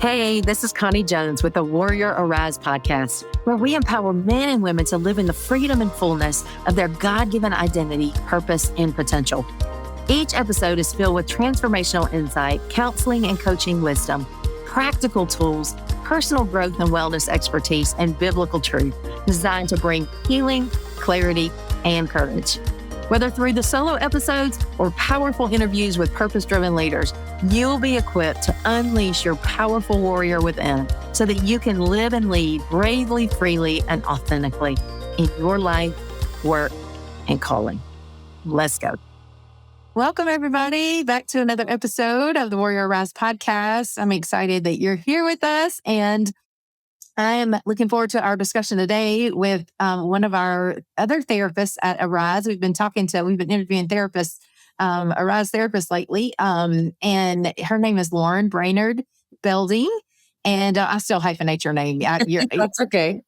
Hey, this is Connie Jones with the Warrior Arise podcast, where we empower men and women to live in the freedom and fullness of their God-given identity, purpose, and potential. Each episode is filled with transformational insight, counseling and coaching wisdom, practical tools, personal growth and wellness expertise, and biblical truth designed to bring healing, clarity, and courage. Whether through the solo episodes or powerful interviews with purpose-driven leaders, you'll be equipped to unleash your powerful warrior within so that you can live and lead bravely, freely, and authentically in your life, work, and calling. Let's go. Welcome, everybody, back to another episode of the Warrior Arise podcast. I'm excited that you're here with us, and I'm looking forward to our discussion today with one of our other therapists at Arise. We've been interviewing therapists, Arise therapists lately, and her name is Lauren Brainard Belding, and I still hyphenate your name. That's okay.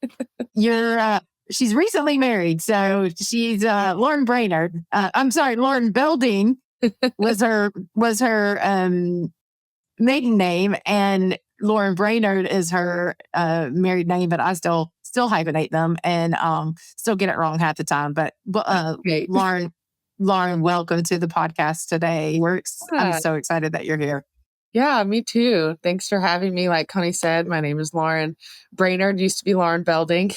She's recently married, so she's Lauren Brainard. Lauren Belding was her maiden name, and Lauren Brainard is her married name, but I still hyphenate them and still get it wrong half the time. But Okay. Lauren, welcome to the podcast today. I'm so excited that you're here. Yeah, me too. Thanks for having me. Like Connie said, my name is Lauren Brainard. Used to be Lauren Belding.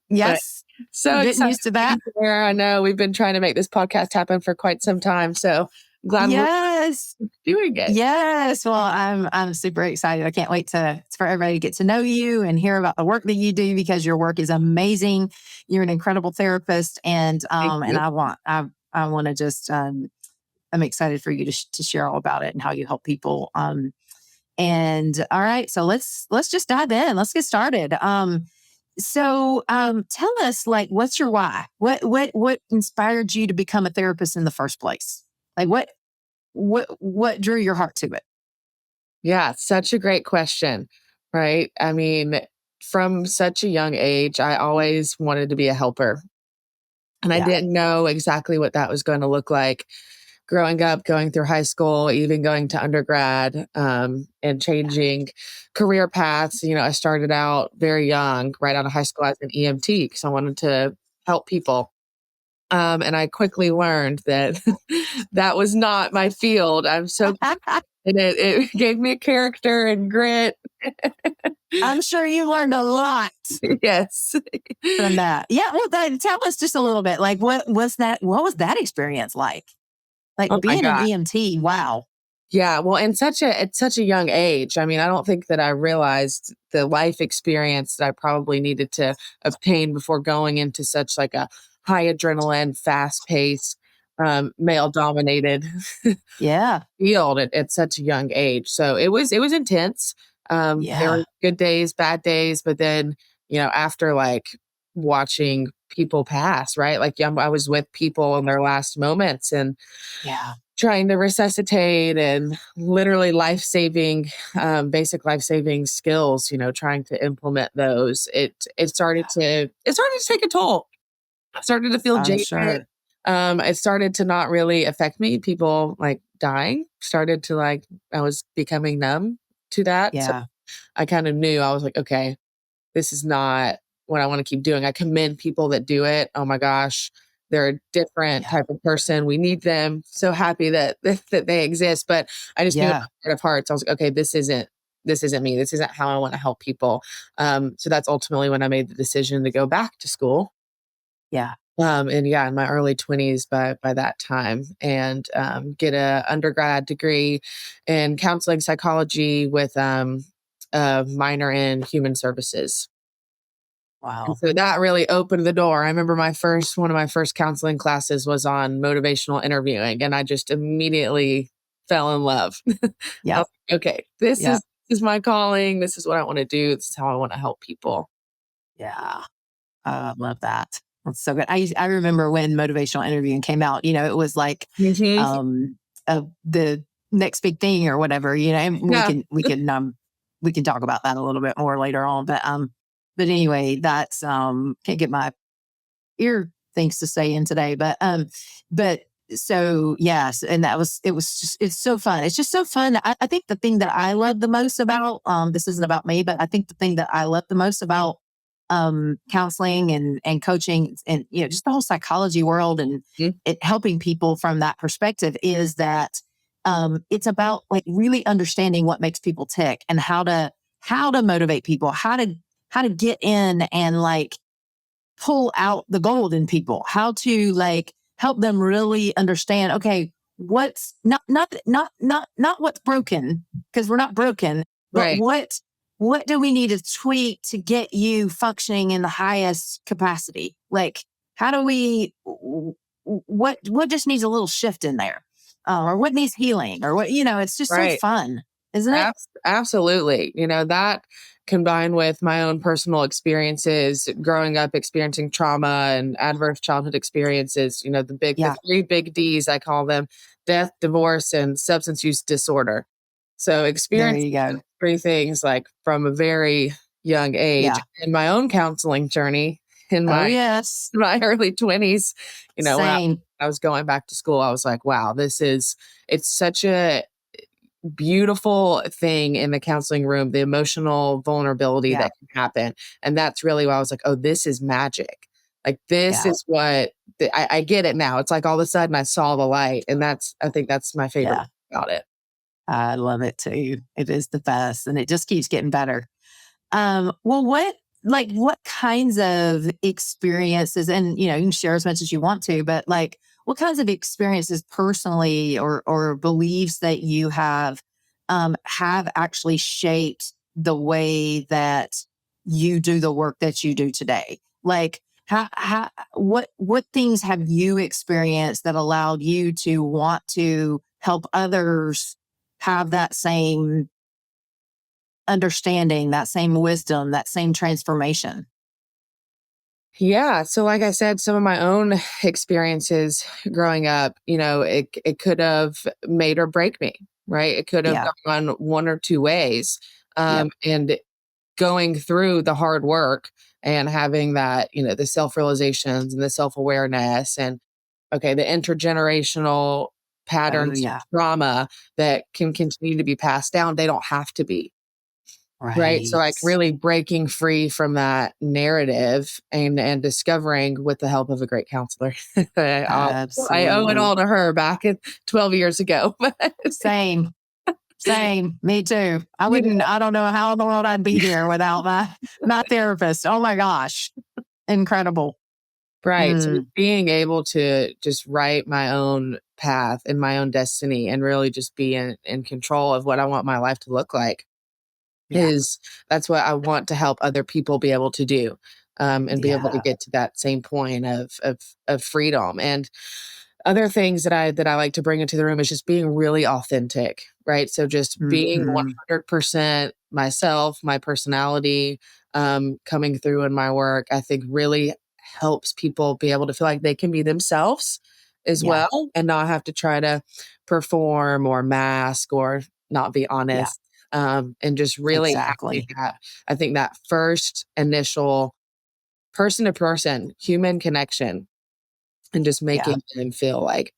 Yes. So getting used to that. I know we've been trying to make this podcast happen for quite some time. So glad we're doing it. Yes. Well, I'm super excited. I can't wait for everybody to get to know you and hear about the work that you do, because your work is amazing. You're an incredible therapist, and I want to just I'm excited for you to share all about it and how you help people. And all right, so let's just dive in. Let's get started. So tell us, like, what's your why? What inspired you to become a therapist in the first place? Like, what drew your heart to it? Yeah, such a great question, right? I mean, from such a young age, I always wanted to be a helper. And I didn't know exactly what that was going to look like growing up, going through high school, even going to undergrad, and changing career paths. You know, I started out very young, right out of high school as an EMT, because I wanted to help people. And I quickly learned that that was not my field. I'm so and it gave me character and grit. I'm sure you learned a lot Yes. from that. Yeah. Well, tell us just a little bit. Like, what was that experience like? Like, Oh my being an God. EMT. Wow. Yeah. Well, at such a young age. I mean, I don't think that I realized the life experience that I probably needed to obtain before going into such like a high adrenaline, fast paced, male dominated field at such a young age. So it was intense. There were good days, bad days, but then, you know, after like watching people pass, right? Like I was with people in their last moments and trying to resuscitate and literally basic life-saving skills, you know, trying to implement those. It started to take a toll. I started to feel jaded. Sure. It started to not really affect me. People like dying started to I was becoming numb to that. Yeah. So I kind of knew, I was like, okay, this is not what I want to keep doing. I commend people that do it. Oh my gosh, they're a different type of person. We need them. So happy that they exist. But I just knew in my heart of hearts, I was like, okay, this isn't me. This isn't how I want to help people. So that's ultimately when I made the decision to go back to school. Yeah. In my early 20s by that time, and get a undergrad degree in counseling psychology with a minor in human services. Wow. And so that really opened the door. I remember one of my first counseling classes was on motivational interviewing, and I just immediately fell in love. Yeah. Okay, this is my calling. This is what I want to do. This is how I want to help people. Yeah. I love that. That's so good. I remember when motivational interviewing came out, you know, it was like the next big thing or whatever, you know, and we can talk about that a little bit more later on. But anyway, that's can't get my ear things to say in today. But So yes, and it's so fun. It's just so fun. I think the thing that I love the most about, this isn't about me, but I think the thing that I love the most about counseling and coaching and, just the whole psychology world and Mhm. it helping people from that perspective is that it's about like really understanding what makes people tick and how to motivate people, how to get in and like pull out the gold in people, how to like help them really understand, okay, what's not what's broken, because we're not broken, but Right. what do we need to tweak to get you functioning in the highest capacity? Like, how do we, what just needs a little shift in there? Or what needs healing or what, it's just so Right. fun, isn't it? Absolutely. That combined with my own personal experiences, growing up experiencing trauma and adverse childhood experiences, the Yeah, three big D's, I call them: death, divorce, and substance use disorder. So there experiencing you go. three things like from a very young age Yeah. in my own counseling journey in Oh, my yes. my early 20s, when Same. I was going back to school, I was like, wow, it's such a beautiful thing in the counseling room, the emotional vulnerability Yeah. that can happen. And that's really why I was like, oh, this is magic. Like, this Yeah. is what I get it now. It's like all of a sudden I saw the light. And I think that's my favorite Yeah. about it. I love it too. It is the best and it just keeps getting better. Well, what kinds of experiences, and you can share as much as you want to, but like what kinds of experiences personally or beliefs that you have actually shaped the way that you do the work that you do today? Like what things have you experienced that allowed you to want to help others have that same understanding, that same wisdom, that same transformation? Yeah. So, like I said, some of my own experiences growing up, it could have made or break me, right? It could have Yeah. gone one or two ways. Yep. And going through the hard work and having that, the self realizations and the self awareness and, okay, the intergenerational Oh, patterns of yeah. trauma that can continue to be passed down, they don't have to be. Right. So, Right. like, really breaking free from that narrative and discovering with the help of a great counselor. I owe it Absolutely. all to her back in 12 years ago. Same. Same. Me too. You know, I don't know how in the world I'd be here without my therapist. Oh my gosh. Incredible. right. So Mm, being able to just write my own path and my own destiny and really just be in control of what I want my life to look like yeah. is that's what I want to help other people be able to do. And be able to Yeah. get to that same point of freedom. And other things that I like to bring into the room is just being really authentic, right? So just being Hmm. 100% myself, my personality, coming through in my work, I think really helps people be able to feel like they can be themselves as Yeah. well and not have to try to perform or mask or not be Yeah. honest. And just really having Exactly. that, I think that first initial person to person human connection and just Yeah. making them feel like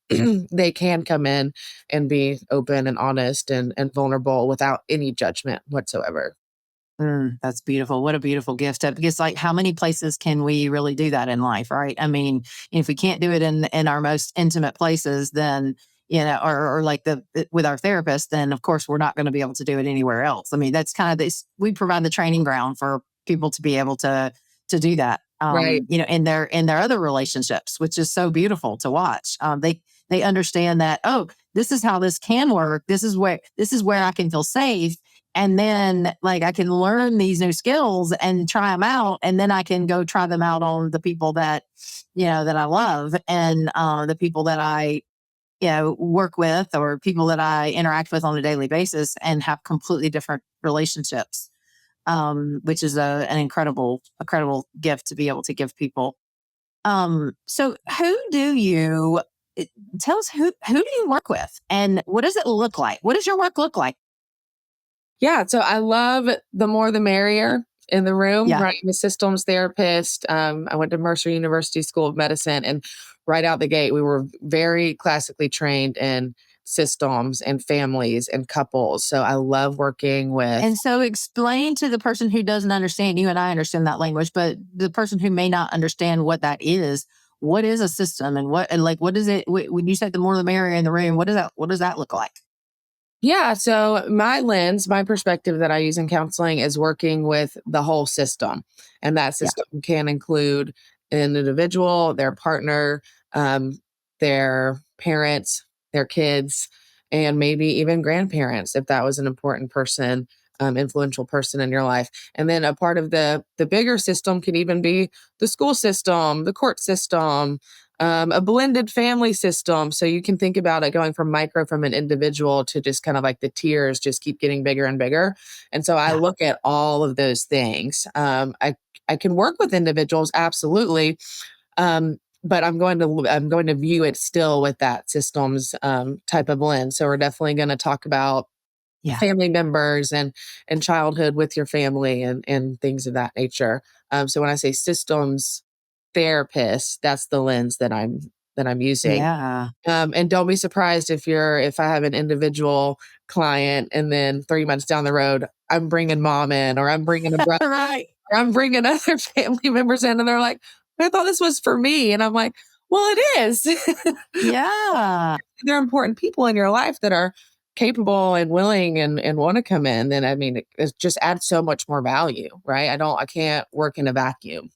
they can come in and be open and honest and vulnerable without any judgment whatsoever. That's beautiful. What a beautiful gift. Because like how many places can we really do that in life, right? I mean, if we can't do it in our most intimate places, then or like with our therapist, then of course we're not going to be able to do it anywhere else. I mean, that's kind of this we provide the training ground for people to be able to do that. Right. In their other relationships, which is so beautiful to watch. They understand that, oh, this is how this can work. This is where I can feel safe, and then like I can learn these new skills and try them out. And then I can go try them out on the people that I love and the people that I, work with or people that I interact with on a daily basis and have completely different relationships. Which is an incredible gift to be able to give people. So who do you tell us who do you work with and what does it look like? What does your work look like? Yeah. So I love the more the merrier. in the room, Yeah. right? I'm a systems therapist. I went to Mercer University School of Medicine, and right out the gate, we were very classically trained in systems and families and couples. So I love working with. And so explain to the person who doesn't understand, you and I understand that language, but the person who may not understand what is a system and what is it when you say the more the merrier in the room, what does that look like? Yeah. So my lens, my perspective that I use in counseling is working with the whole system. And that Yeah. system can include an individual, their partner, um, their parents, their kids, and maybe even grandparents, if that was an important person, influential person in your life. And then a part of the bigger system could even be the school system, the court system, a blended family system. So you can think about it going from an individual to just kind of like the tiers just keep getting bigger and bigger. And so I Yeah. look at all of those things. I can work with individuals, absolutely. But I'm going to view it still with that systems type of lens. So we're definitely going to talk about Yeah. family members and childhood with your family and things of that nature. So when I say systems therapist, that's the lens that I'm using. Yeah. And don't be surprised if I have an individual client and then 3 months down the road, I'm bringing mom in, or I'm bringing a brother, Right. or I'm bringing other family members in, and they're like, I thought this was for me. And I'm like, well, it is. Yeah. They're important people in your life that are capable and willing and want to come in. Then, I mean, it just adds so much more value, right? I can't work in a vacuum.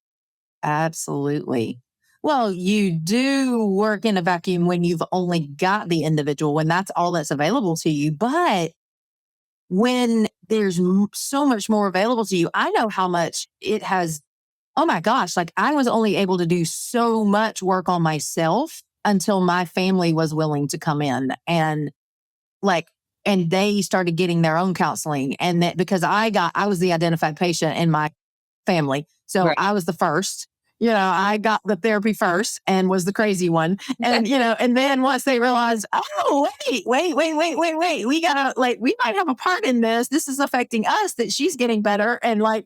Absolutely. Well, you do work in a vacuum when you've only got the individual, when that's all that's available to you. But when there's so much more available to you, I know how much it has. Oh my gosh. Like I was only able to do so much work on myself until my family was willing to come in like, and they started getting their own counseling. And that because I was the identified patient in my family. So Right. I was the first. I got the therapy first and was the crazy one. And, and then once they realized, oh, wait, we might have a part in this. This is affecting us that she's getting better. And like,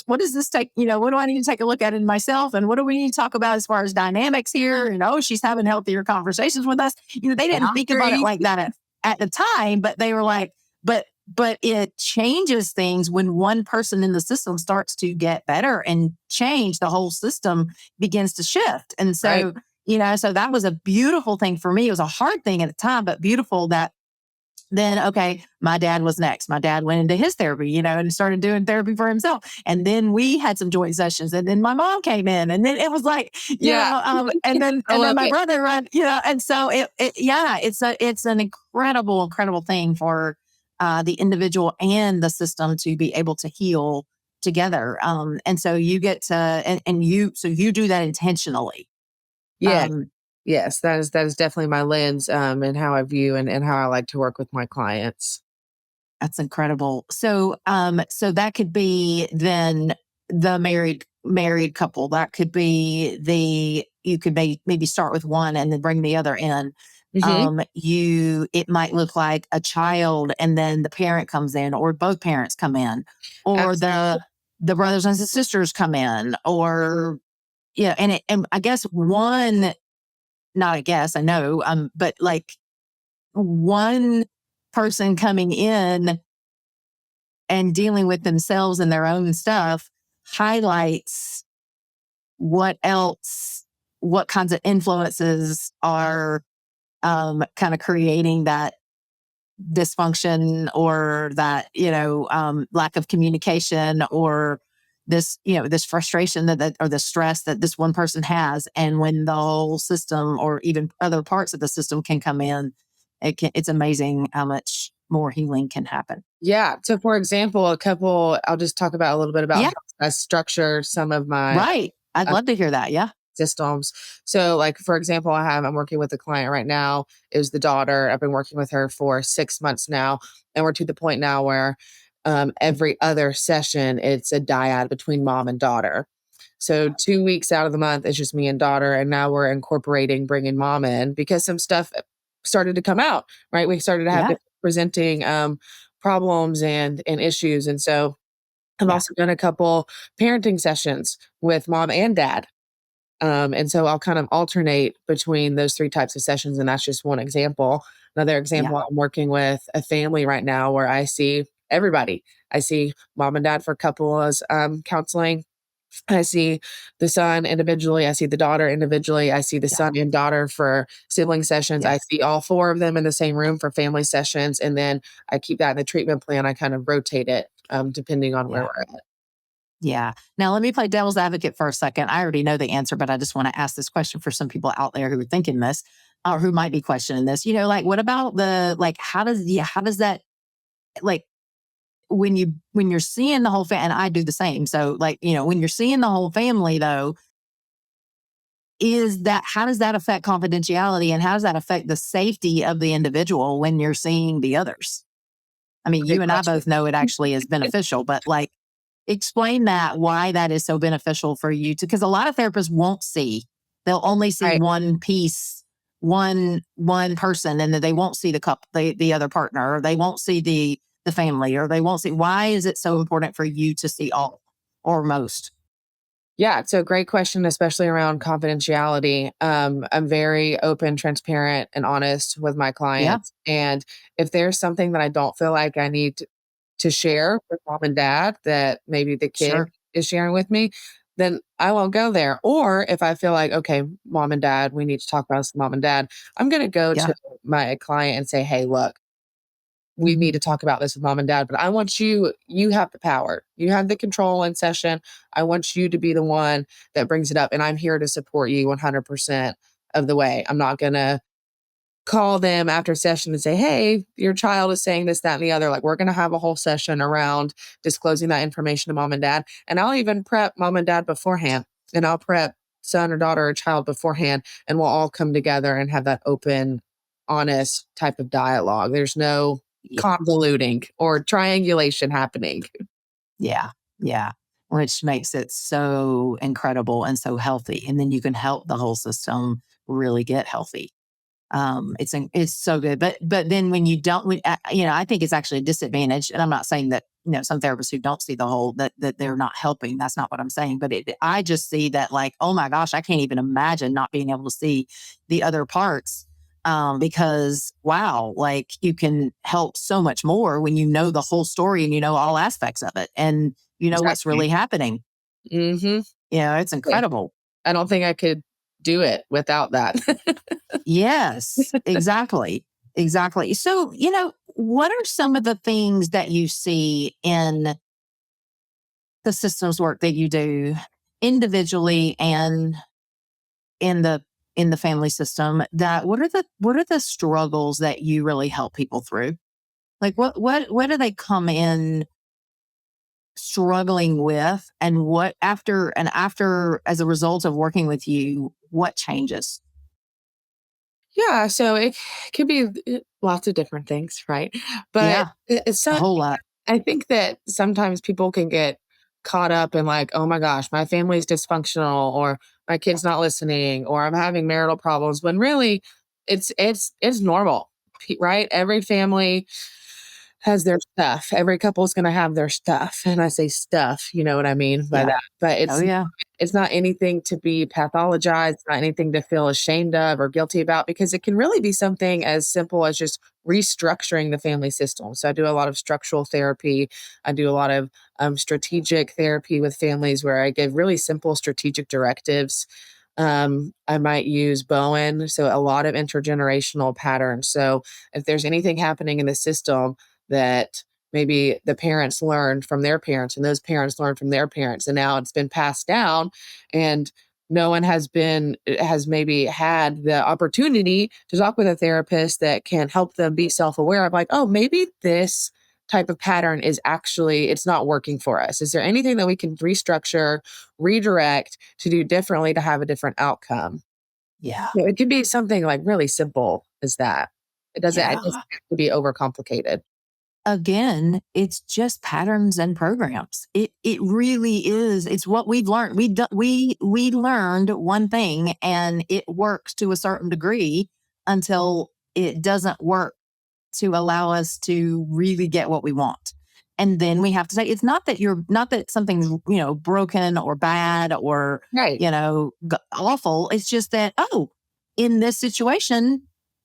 what does this take? What do I need to take a look at in myself? And what do we need to talk about as far as dynamics here? And oh, she's having healthier conversations with us. They didn't think about it like that at the time, but they were like, but it changes things when one person in the system starts to get better and change, the whole system begins to shift. And Right. so, so that was a beautiful thing for me. It was a hard thing at the time, but beautiful that then, okay, my dad was next. My dad went into his therapy, and started doing therapy for himself. And then we had some joint sessions, and then my mom came in, and then it was like, Yeah. I and then love my it. brother ran, and so it's an incredible thing for the individual and the system to be able to heal together. And so you get to, so you do that intentionally. Yeah. Um, Yes, that is definitely my lens, and how I view and how I like to work with my clients. That's incredible. So that could be then the married couple. That could be you could maybe start with one and then bring the other in. Mhm. It might look like a child and then the parent comes in, or both parents come in, or Absolutely. the brothers and the sisters come in, or yeah, and I guess one, not I guess, I know, but like one person coming in and dealing with themselves and their own stuff highlights what else, what kinds of influences are kind of creating that dysfunction, or that, lack of communication, or this frustration or the stress that this one person has. And when the whole system or even other parts of the system can come in, it's amazing how much more healing can happen. Yeah. So, for example, I'll just talk about a little bit about Yeah. how I structure some of my Right. I'd uh, love to hear that. Yeah. systems. So, like, for example, I'm working with a client right now. Is the daughter. I've been working with her for 6 months now, and we're to the point now where every other session it's a dyad between mom and daughter. So 2 weeks out of the month it's just me and daughter, and now we're incorporating bringing mom in because some stuff started to come out. Right, we started to have Yeah. presenting problems and issues, and so I've Yeah. also done a couple parenting sessions with mom and dad. And so I'll kind of alternate between those three types of sessions. And that's just one example. Another Yeah. example, I'm working with a family right now where I see everybody. I see mom and dad for couples counseling. I see the son individually. I see the daughter individually. I see the Yeah. son and daughter for sibling sessions. I Yes. see all four of them in the same room for family sessions. And then I keep that in the treatment plan. I kind of rotate it depending on where Yeah. we're at. Yeah. Now, let me play devil's advocate for a second. I already know the answer, but I just want to ask this question for some people out there who are thinking this or who might be questioning this. Like, what about how does that, like, when you're seeing the whole family, and I do the same. So, like, when you're seeing the whole family, though, how does that affect confidentiality and how does that affect the safety of the individual when you're seeing the others? I mean, Great you and I question. both know it actually is beneficial, but like, explain why that is so beneficial for you to, because a lot of therapists won't see, they'll only see Right. one piece, one person, and then they won't see the couple, the other partner, or they won't see the family, or they won't see. Why is it so important for you to see all or most? Yeah, it's a great question, especially around confidentiality. I'm very open, transparent, and honest with my Yeah, clients. And if there's something that I don't feel like I need to share with mom and dad that maybe the kid sure. is sharing with me, then I won't go there. Or if I feel like, okay, mom and dad, we need to talk about this with mom and dad, I'm going to go Yeah. to my client and say, hey, look, we Mhm. need to talk about this with mom and dad, but I want you have the power. You have the control in session. I want you to be the one that brings it up. And I'm here to support you 100% of the way. I'm not going to call them after session and say, hey, your child is saying this, that, and the other. Like, we're going to have a whole session around disclosing that information to mom and dad. And I'll even prep mom and dad beforehand. And I'll prep son or daughter or child beforehand. And we'll all come together and have that open, honest type of dialogue. There's no Yeah. convoluting or triangulation happening. Yeah. Yeah. Which makes it so incredible and so healthy. And then you can help the whole system really get healthy. It's so good. But then when you don't, I think it's actually a disadvantage. And I'm not saying that, some therapists who don't see the whole, that they're not helping. That's not what I'm saying. But I just see that, like, oh my gosh, I can't even imagine not being able to see the other parts. Because wow, like, you can help so much more when you know the whole story and you know all aspects of it and you know what's Exactly. really happening. Hmm. It's incredible. I don't think I could do it without that. Yes, exactly. Exactly. So, what are some of the things that you see in the systems work that you do individually and in the family system, that what are the struggles that you really help people through? Like, what do they come in struggling with, and what after as a result of working with you, what changes? Yeah, so it could be lots of different things, right? But Yeah, it's a so whole lot. I think that sometimes people can get caught up in like, oh my gosh, my family's dysfunctional, or my kid's not listening, or I'm having marital problems. When really, it's normal, right? Every family has their stuff. Every couple is going to have their stuff, and I say stuff, you know what I mean by Yeah. that. But Oh yeah. it's not anything to be pathologized, it's not anything to feel ashamed of or guilty about, because it can really be something as simple as just restructuring the family system. So I do a lot of structural therapy. I do a lot of strategic therapy with families where I give really simple strategic directives. I might use Bowen, so a lot of intergenerational patterns. So if there's anything happening in the system that maybe the parents learned from their parents and those parents learned from their parents, and now it's been passed down, and no one has maybe had the opportunity to talk with a therapist that can help them be self-aware of, like, oh, maybe this type of pattern is actually, it's not working for us. Is there anything that we can restructure, redirect to do differently to have a different outcome? Yeah. It could be something like really simple as that. It doesn't Yeah. have to be overcomplicated. Again, it's just patterns and programs. It really is. It's what we've learned. We learned one thing and it works to a certain degree until it doesn't work to allow us to really get what we want. And then we have to say, it's not that something's, broken or bad or, Right. awful. It's just that, in this situation,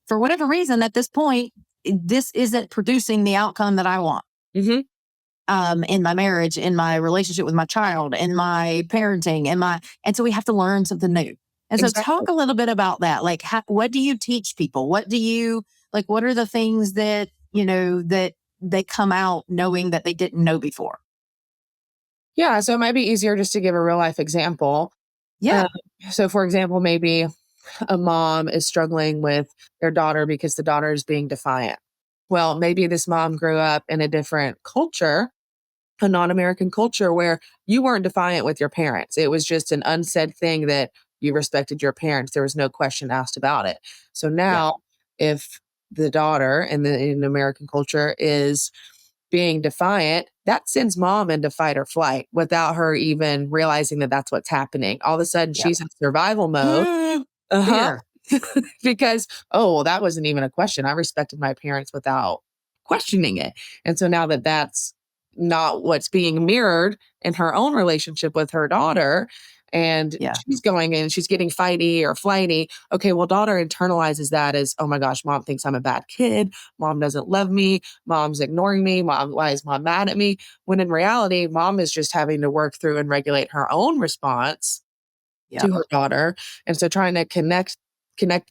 for whatever reason, at this point, this isn't producing the outcome that I want. Mm-hmm. In my marriage, in my relationship with my child, in my parenting, and so we have to learn something new. And so Exactly. talk a little bit about that. Like, what do you teach people? What are the things that, that they come out knowing that they didn't know before? Yeah. So it might be easier just to give a real life example. Yeah. So for example, maybe a mom is struggling with their daughter because the daughter is being defiant. Well, maybe this mom grew up in a different culture, a non-American culture where you weren't defiant with your parents. It was just an unsaid thing that you respected your parents. There was no question asked about it. So Yeah. now if the daughter in American culture is being defiant, that sends mom into fight or flight without her even realizing that that's what's happening. All of a sudden Yeah. she's in survival mode. Uh-huh. Fear. Because, oh, well, that wasn't even a question. I respected my parents without questioning it. And so now that that's not what's being mirrored in her own relationship with her daughter, and Yeah. she's going in, she's getting fighty or flighty. Okay, well, daughter internalizes that as, oh my gosh, mom thinks I'm a bad kid. Mom doesn't love me. Mom's ignoring me. Why is mom mad at me? When in reality, mom is just having to work through and regulate her own response Yeah. to her daughter. And so trying to connect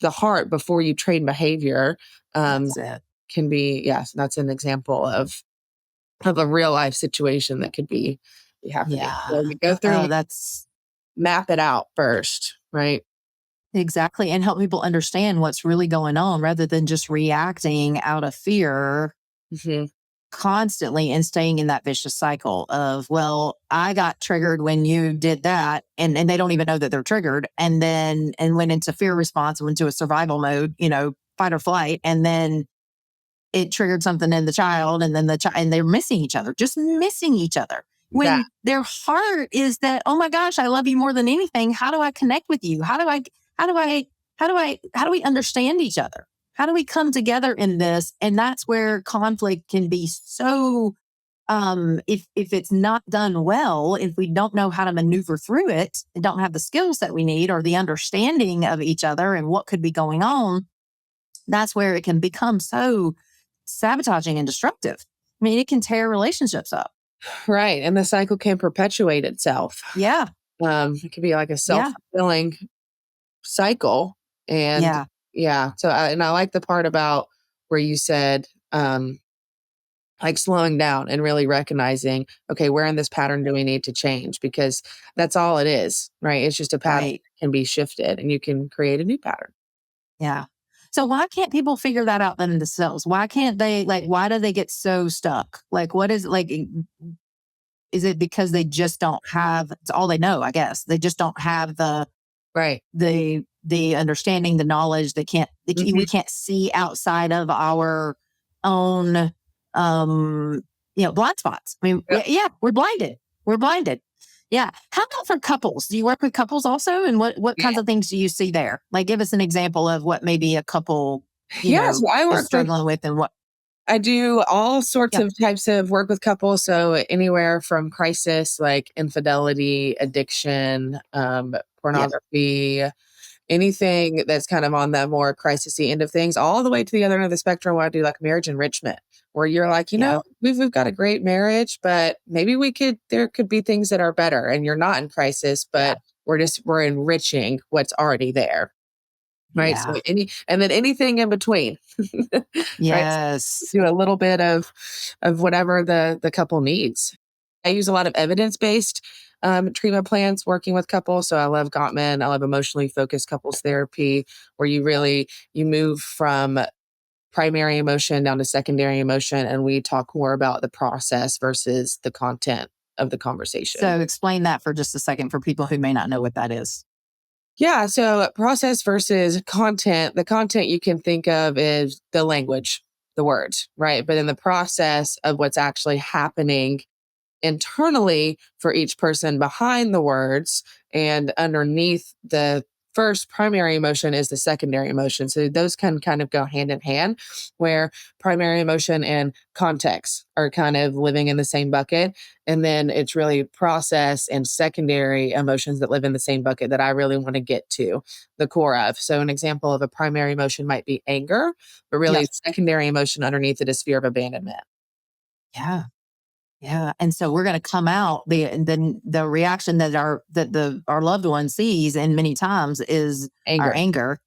the heart before you train behavior That's it. can be, yes, that's an example of a real life situation that could be happening. Yeah. So you go through, That's map it out first, right? exactly. And help people understand what's really going on rather than just reacting out of fear Hmm. constantly and staying in that vicious cycle of, well, I got triggered when you did that. And they don't even know that they're triggered. And went into fear response, went into a survival mode, fight or flight. And then it triggered something in the child, and then and they're missing each other, just missing each other. That When their heart is that, oh my gosh, I love you more than anything. How do I connect with you? How do we understand each other? How do we come together in this? And that's where conflict can be so, if it's not done well, if we don't know how to maneuver through it and don't have the skills that we need or the understanding of each other and what could be going on, that's where it can become so sabotaging and destructive. I mean, it can tear relationships up. right. And the cycle can perpetuate itself. Yeah. It could be like a Yeah. self-fulfilling cycle. And Yeah. yeah. So and I like the part about where you said, like slowing down and really recognizing, okay, where in this pattern do we need to change? Because that's all it is, right? It's just a pattern Right. that can be shifted and you can create a new pattern. Yeah. So why can't people figure that out then themselves? Why can't they, why do they get so stuck? Like, what is is it because they just don't have, it's all they know, I guess. They just don't have Right. the understanding, the knowledge. We Mhm. can't see outside of our own, blind spots. I mean, Yep. we're blinded. We're blinded. Yeah. How about for couples? Do you work with couples also? And what Yeah. kinds of things do you see there? Like, give us an example of what maybe a couple, Yeah. So I is work with, struggling with, and what. I do all sorts Yeah. of types of work with couples. So anywhere from crisis, like infidelity, addiction, Yeah. pornography, anything that's kind of on the more crisisy end of things, all the way to the other end of the spectrum where I do like marriage enrichment, where you're like, Yeah. we've got a great marriage, but maybe there could be things that are better, and you're not in crisis, Yeah. but we're enriching what's already there. Right. So Yeah. and then anything in between. Right. Yes. Do a little bit of whatever the couple needs. I use a lot of evidence-based treatment plans working with couples. So I love Gottman. I love emotionally focused couples therapy, where you move from primary emotion down to secondary emotion, and we talk more about the process versus the content of the conversation. So explain that for just a second for people who may not know what that is. Yeah, so process versus content. The content you can think of is the language, the words, right? But in the process of what's actually happening internally for each person behind the words and underneath the first primary emotion is the secondary emotion. So those can kind of go hand in hand, where primary emotion and context are kind of living in the same bucket. And then it's really process and secondary emotions that live in the same bucket that I really want to get to the core of. So an example of a primary emotion might be anger, but really Yes. secondary emotion underneath it is fear of abandonment. Yeah. Yeah. And so we're going to come out the reaction that our loved one sees and many times is our Anger. anger.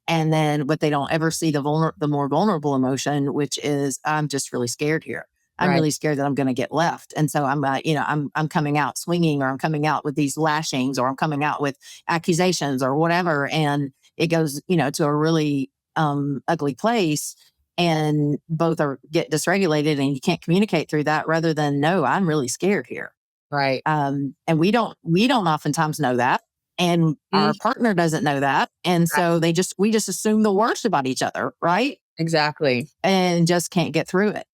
And then but they don't ever see the more vulnerable emotion, which is I'm just really scared here. I'm Right. really scared that I'm going to get left. And so I'm coming out swinging, or I'm coming out with these lashings, or I'm coming out with accusations or whatever. And it goes, to a really ugly place, and both are get dysregulated, and you can't communicate through that, rather than, no, I'm really scared here. Right. And we don't oftentimes know that, and our Mhm. partner doesn't know that, and so we just assume the worst about each other, right? Exactly. And just can't get through it.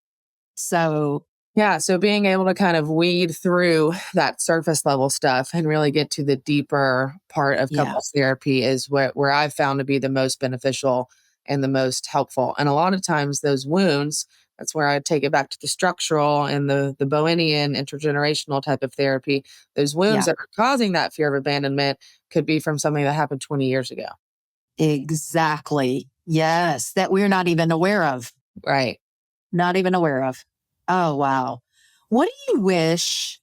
So Yeah. So being able to kind of weed through that surface level stuff and really get to the deeper part of yeah, couples therapy is where I've found to be the most beneficial and the most helpful. And a lot of times those wounds, that's where I take it back to the structural and the Bohemian intergenerational type of therapy. Those wounds yeah, that are causing that fear of abandonment could be from something that happened 20 years ago. exactly. Yes, that we're not even aware of. Right. Not even aware of. Oh wow. What do you wish?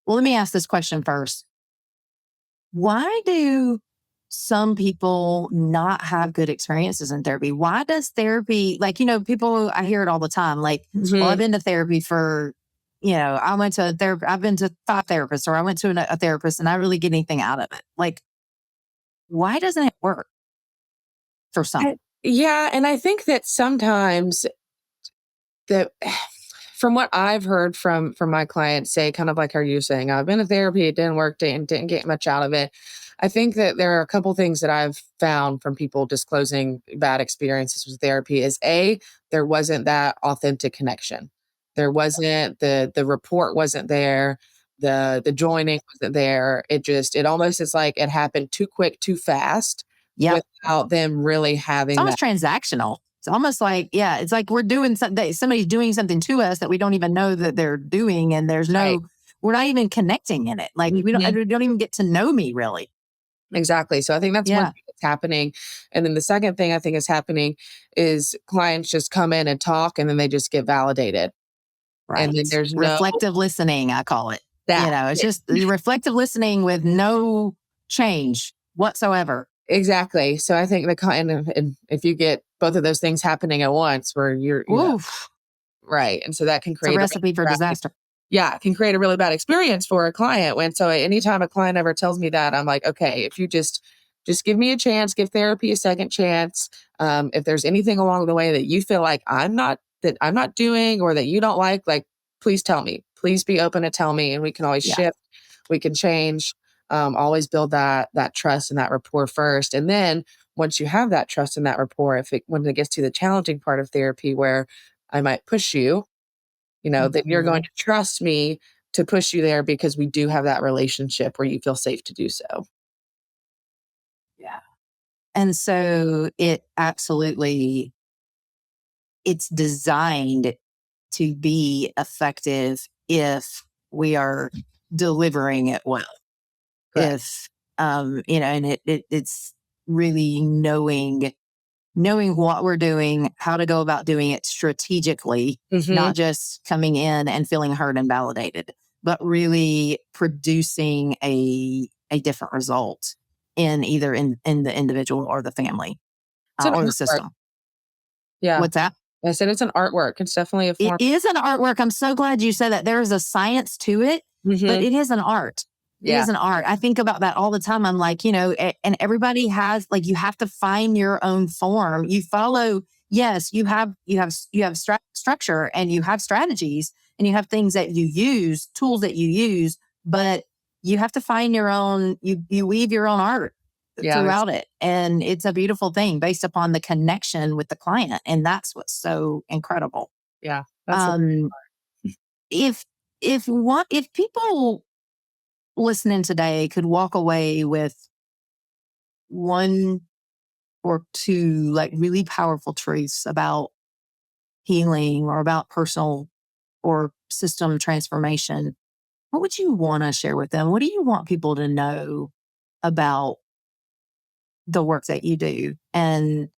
Well, let me ask this question first. Why do some people not have good experiences in therapy? Why does therapy, like, people, I hear it all the time, like, well, I've Mhm. been to therapy for, I went to therapy, I've been to 5 therapists, or I went to a therapist and I really get anything out of it. Like, why doesn't it work for some? Yeah. And I think that sometimes that from what I've heard from my clients say, kind of like how you're saying, I've been to therapy, it didn't work, didn't get much out of it. I think that there are a couple things that I've found from people disclosing bad experiences with therapy is there wasn't that authentic connection. There wasn't the report wasn't there, the joining wasn't there. It almost is like it happened too quick, too fast Yep. without them really It's having that. almost transactional. It's almost like, yeah, it's like we're doing something, somebody's doing something to us that we don't even know that they're doing. And Right. we're not even connecting in it. Like Mhm. we don't even get to know me really. Exactly. So I think that's one Yeah. thing that's happening. And then the second thing I think is happening is clients just come in and talk and then they just get validated. And then Right. there's no Reflective listening, I call it. that. It's just the reflective listening with no change whatsoever. Exactly. So I think the client, and if you get both of those things happening at once where Oof. right. And so that can It's a create a recipe for really bad, disaster. yeah, it can create a really bad experience for a client. When so anytime a client ever tells me that, I'm like, okay, if you just give me a chance, give therapy a second chance. If there's anything along the way that you feel like I'm not doing or that you don't like, please tell me. Please be open to tell me, and we can always Yeah. shift, we can change. Always build that trust and that rapport first, and then once you have that trust and that rapport, when it gets to the challenging part of therapy where I might push you, then you're going Mhm. to trust me to push you there because we do have that relationship where you feel safe to do so. Yeah. And so it's designed to be effective if we are delivering it well. Correct. If and it's really knowing what we're doing, how to go about doing it strategically, Mhm. not just coming in and feeling heard and validated, but really producing a different result in either in the individual or the family, It's an or the artwork. system. Yeah. What's that? I said it's an artwork. It's definitely a It form. is an artwork. I'm so glad you said that. There is a science to it, but Mhm. it is an art. It Yeah. is an art. I think about that all the time. I'm like, and everybody has, like, you have to find your own form. You follow, yes, you have structure, and you have strategies, and you have things that you use, tools that you use, but you have to find your own, you weave your own art Yeah, that's throughout it. And it's a beautiful thing based upon the connection with the client. And that's what's so incredible. yeah, that's the Um, if if people listening today could walk away with one or two like really powerful truths about healing or about personal or system transformation, what would you want to share with them? What do you want people to know about the work that you do and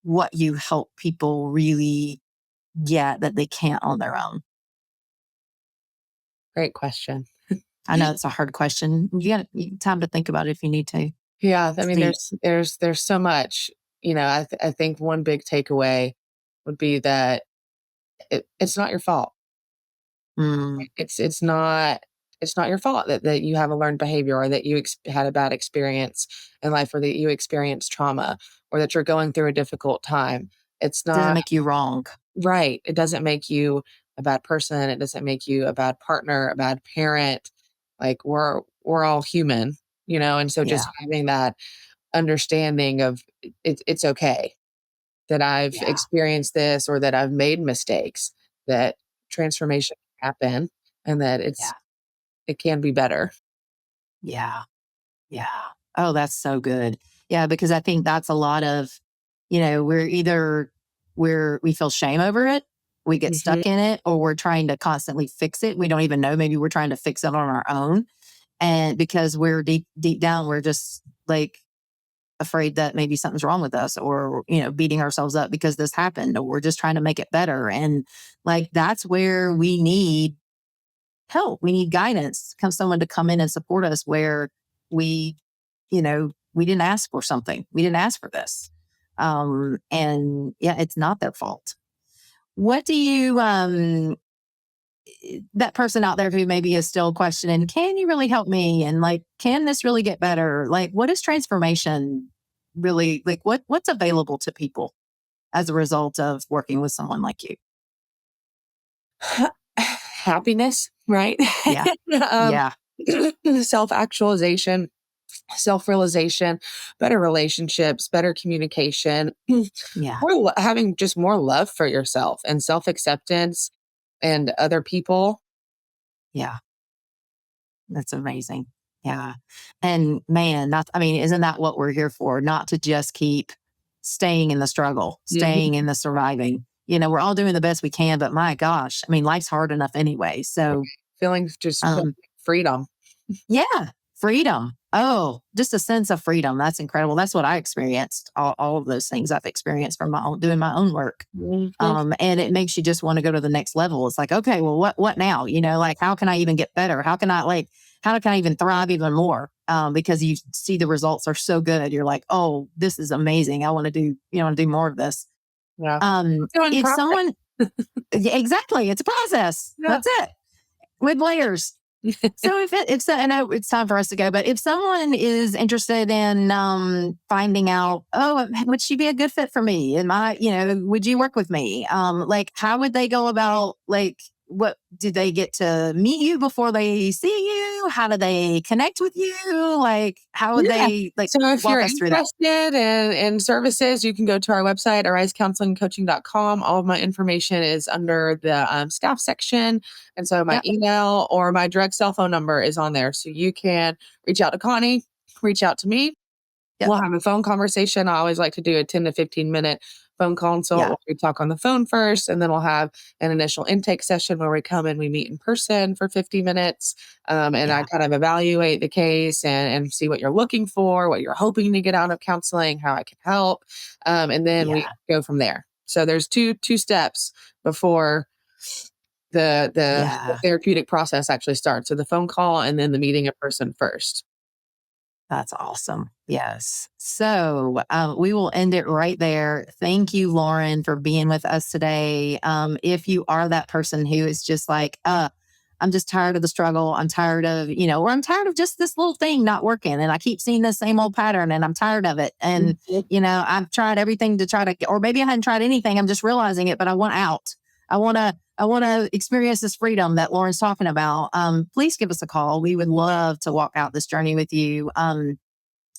what you help people really get that they can't on their own? Great question. I know it's a hard question. You got time to think about it if you need to. Yeah, I It's mean, deep. there's so much. I think one big takeaway would be that it's not your fault. Mm, It's not your fault that you have a learned behavior, or that you had a bad experience in life, or that you experienced trauma, or that you're going through a difficult time. It's doesn't not make you wrong. right. It doesn't make you a bad person. It doesn't make you a bad partner, a bad parent. Like we're all human, and so Yeah. just having that understanding of it's okay that I've Yeah. experienced this, or that I've made mistakes, that transformation can happen, and that Yeah. it can be better. Yeah. Yeah. Oh, that's so good. Yeah, because I think that's a lot of, we're either we feel shame over it, we get Mhm. stuck in it, or we're trying to constantly fix it. We don't even know. Maybe we're trying to fix it on our own. And because we're deep down, we're just like afraid that maybe something's wrong with us, or, beating ourselves up because this happened, or we're just trying to make it better. And like that's where we need help. We need guidance. Someone to come in and support us where we, we didn't ask for something. We didn't ask for this. And yeah, it's not their fault. What do you, that person out there who maybe is still questioning, can you really help me? And like, can this really get better? Like, what is transformation really like? What's available to people as a result of working with someone like you? Happiness, right? Yeah. um, Yeah. self-actualization, self-realization, better relationships, better communication, Yeah. having just more love for yourself and self-acceptance and other people. Yeah. That's amazing. Yeah. And man, I mean, isn't that what we're here for? Not to just keep staying in the struggle, staying Mhm. in the surviving. We're all doing the best we can, but my gosh, I mean, life's hard enough anyway. So, Feeling um, freedom. yeah, freedom. Oh, just a sense of freedom. That's incredible. That's what I experienced. All of those things I've experienced from doing my own work. Mhm. And it makes you just want to go to the next level. It's like, okay, well, what now? Like, how can I even get better? How can I even thrive even more? Because you see the results are so good. You're like, oh, this is amazing. I want to do, want to do more of this. Yeah. Doing If progress. someone, yeah, exactly, it's a process. Yeah. That's it with layers. So if so, I know it's time for us to go, but if someone is interested in finding out, oh, would she be a good fit for me? Would you work with me? Like, how would they go about like? What do they get to meet you before they see you? How do they connect with you? Like, how would Yeah. they like So if you're walk us through that? interested in services, you can go to our website, arisecounselingcoaching.com. All of my information is under the staff section. And so my Yep. email or my direct cell phone number is on there. So you can reach out to Connie, reach out to me. Yep. We'll have a phone conversation. I always like to do a 10 to 15-minute phone consult Yeah. where we talk on the phone first, and then we'll have an initial intake session where we come and we meet in person for 50 minutes. And I Yeah. kind of evaluate the case and see what you're looking for, what you're hoping to get out of counseling, how I can help. And then we Yeah. go from there. So there's two steps before the Yeah. therapeutic process actually starts. So the phone call and then the meeting in person first. That's awesome. Yes. So we will end it right there. Thank you, Lauren, for being with us today. If you are that person who is just like, I'm just tired of the struggle. I'm tired of, or I'm tired of just this little thing not working. And I keep seeing the same old pattern and I'm tired of it. And, Mhm. I've tried everything to try to, or maybe I hadn't tried anything. I'm just realizing it, but I want out. I want to experience this freedom that Lauren's talking about. Please give us a call. We would love to walk out this journey with you.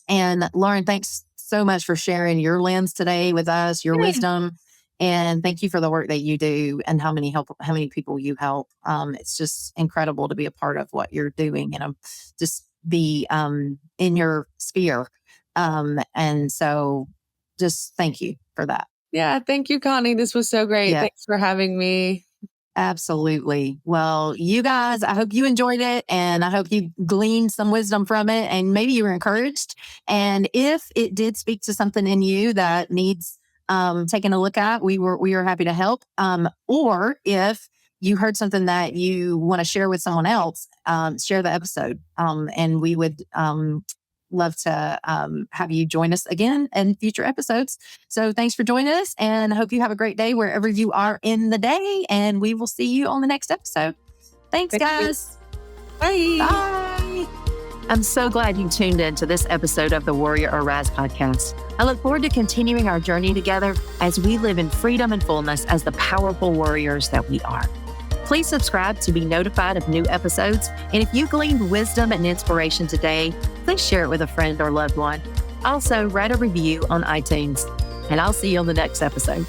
And Lauren, thanks so much for sharing your lens today with us, your wisdom. And thank you for the work that you do and how many people you help. It's just incredible to be a part of what you're doing and just be in your sphere. And so just thank you for that. Yeah. Thank you, Connie. This was so great. Yeah. Thanks for having me. Absolutely. Well, you guys, I hope you enjoyed it and I hope you gleaned some wisdom from it and maybe you were encouraged. And if it did speak to something in you that needs taking a look at, we are happy to help. Or if you heard something that you want to share with someone else, share the episode. And we would love to have you join us again in future episodes. So thanks for joining us and I hope you have a great day wherever you are in the day. And we will see you on the next episode. Thanks, guys. Bye. Bye. I'm so glad you tuned in to this episode of the Warrior Arise podcast. I look forward to continuing our journey together as we live in freedom and fullness as the powerful warriors that we are. Please subscribe to be notified of new episodes. And if you gleaned wisdom and inspiration today, please share it with a friend or loved one. Also, write a review on iTunes. And I'll see you on the next episode.